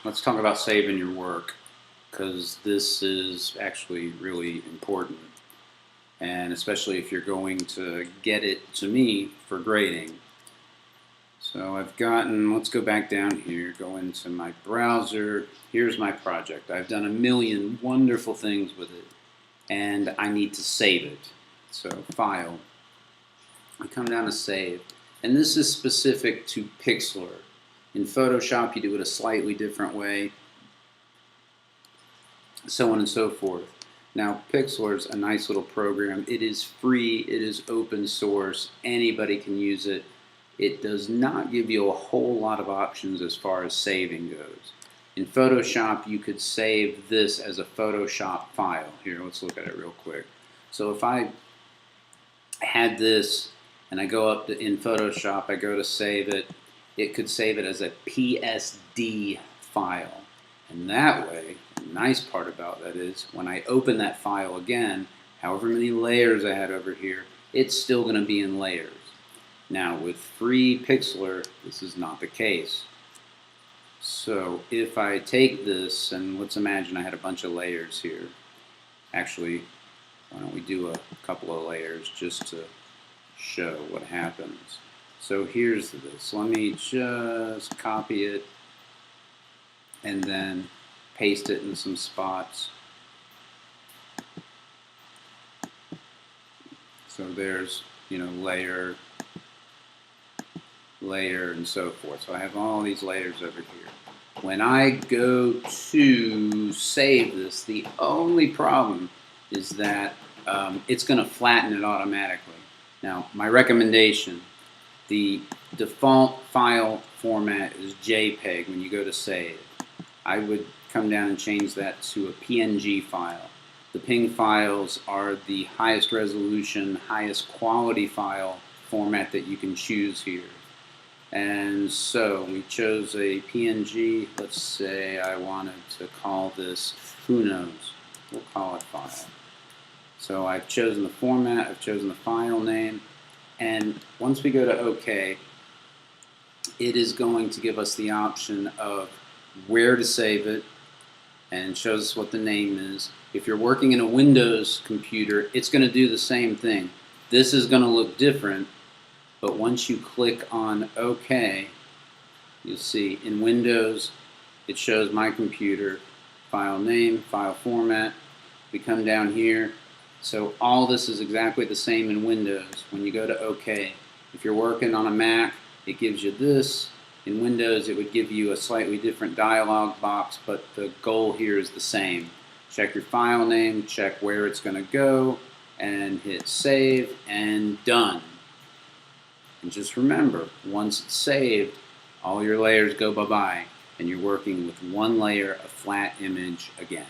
let's talk about saving your work, because this is actually really important, and especially if you're going to get it to me for grading. So I've gotten, let's go back down here, go into my browser. Here's my project. I've done a million wonderful things with it, and I need to save it. So File, I come down to Save, and this is specific to Pixlr. In Photoshop, you do it a slightly different way, so on and so forth. Now, Pixlr is a nice little program. It is free, it is open source, anybody can use it. It does not give you a whole lot of options as far as saving goes. In Photoshop, you could save this as a Photoshop file. Here, let's look at it real quick. So if I had this and I go up to, in Photoshop, I go to save it, it could save it as a PSD file. And that way, the nice part about that is when I open that file again, however many layers I had over here, it's still going to be in layers. Now with free Pixlr, this is not the case. So if I take this, and let's imagine I had a bunch of layers here. Actually, why don't we do a couple of layers just to show what happens. So here's this. Let me just copy it and then paste it in some spots. So there's, layer, and so forth. So I have all these layers over here. When I go to save this, the only problem is that it's going to flatten it automatically. Now, my recommendation, the default file format is JPEG when you go to save. I would come down and change that to a PNG file. The PNG files are the highest resolution, highest quality file format that you can choose here. And so we chose a PNG. Let's say I wanted to call this, who knows, we'll call it file. So I've chosen the format, I've chosen the file name, and once we go to OK, it is going to give us the option of where to save it, and shows us what the name is. If you're working in a Windows computer, it's going to do the same thing. This is going to look different, but once you click on OK, you'll see in Windows it shows my computer, file name, file format. We come down here. So all this is exactly the same in Windows when you go to OK. If you're working on a Mac, it gives you this. In Windows, it would give you a slightly different dialog box, but the goal here is the same. Check your file name, check where it's going to go, and hit save, and done. And just remember, once it's saved, all your layers go bye-bye, and you're working with one layer of flat image again.